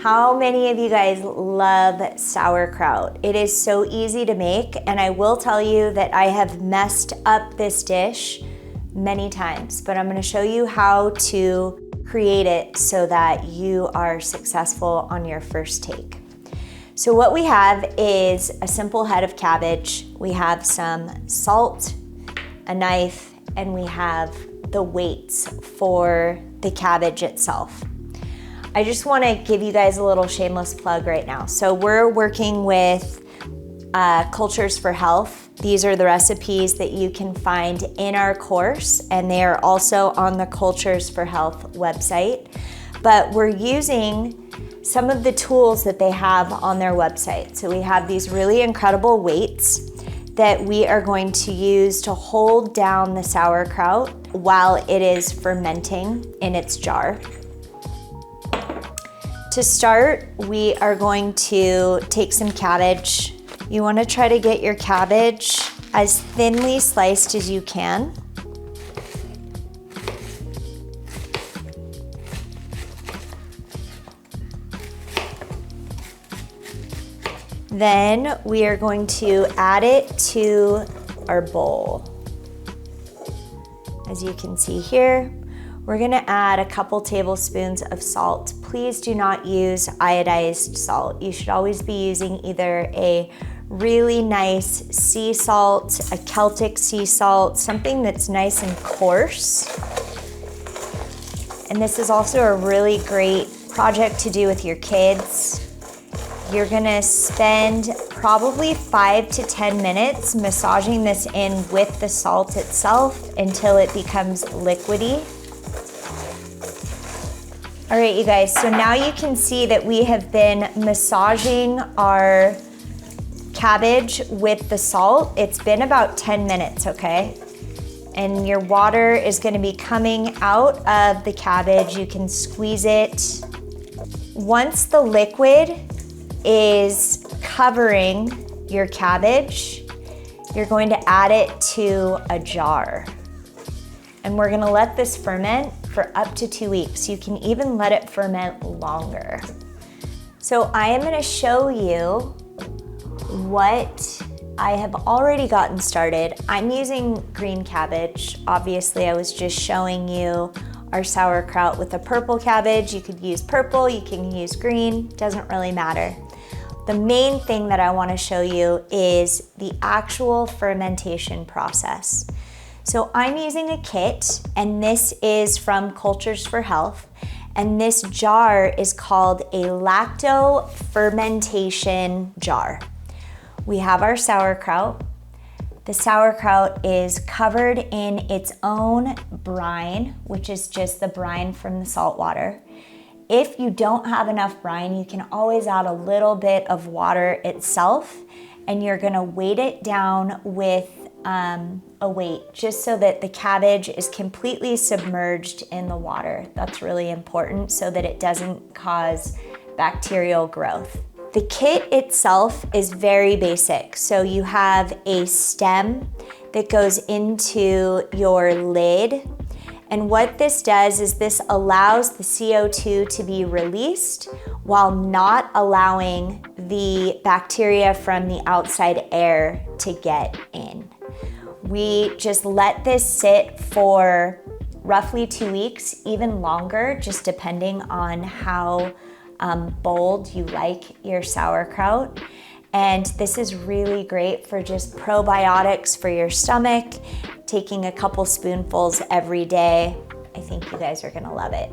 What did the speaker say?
How many of you guys love sauerkraut? It is so easy to make, and I will tell you that I have messed up this dish many times, but I'm gonna show you how to create it so that you are successful on your first take. So what we have is a simple head of cabbage. We have some salt, a knife, and we have the weights for the cabbage itself. I just want to give you guys a little shameless plug right now. So we're working with Cultures for Health. These are the recipes that you can find in our course, and they are also on the Cultures for Health website. But we're using some of the tools that they have on their website. So we have these really incredible weights that we are going to use to hold down the sauerkraut while it is fermenting in its jar. To start, we are going to take some cabbage. You want to try to get your cabbage as thinly sliced as you can. Then we are going to add it to our bowl. As you can see here, we're gonna add a couple tablespoons of salt. Please do not use iodized salt. You should always be using either a really nice sea salt, a Celtic sea salt, something that's nice and coarse. And this is also a really great project to do with your kids. You're gonna spend probably 5 to 10 minutes massaging this in with the salt itself until it becomes liquidy. All right, you guys, so now you can see that we have been massaging our cabbage with the salt. It's been about 10 minutes, okay? And your water is gonna be coming out of the cabbage. You can squeeze it. Once the liquid is covering your cabbage, you're going to add it to a jar. And we're gonna let this ferment for up to 2 weeks. You can even let it ferment longer. So I am gonna show you what I have already gotten started. I'm using green cabbage. Obviously, I was just showing you our sauerkraut with a purple cabbage. You could use purple, you can use green, doesn't really matter. The main thing that I wanna show you is the actual fermentation process. So I'm using a kit, and this is from Cultures for Health, and this jar is called a lacto fermentation jar. We have our sauerkraut. The sauerkraut is covered in its own brine, which is just the brine from the salt water. If you don't have enough brine, you can always add a little bit of water itself, and you're gonna weight it down with a weight just so that the cabbage is completely submerged in the water. That's really important so that it doesn't cause bacterial growth. The kit itself is very basic. So you have a stem that goes into your lid. And what this does is this allows the CO2 to be released while not allowing the bacteria from the outside air to get in. We just let this sit for roughly 2 weeks, even longer, just depending on how bold you like your sauerkraut. And this is really great for just probiotics for your stomach, taking a couple spoonfuls every day. I think you guys are gonna love it.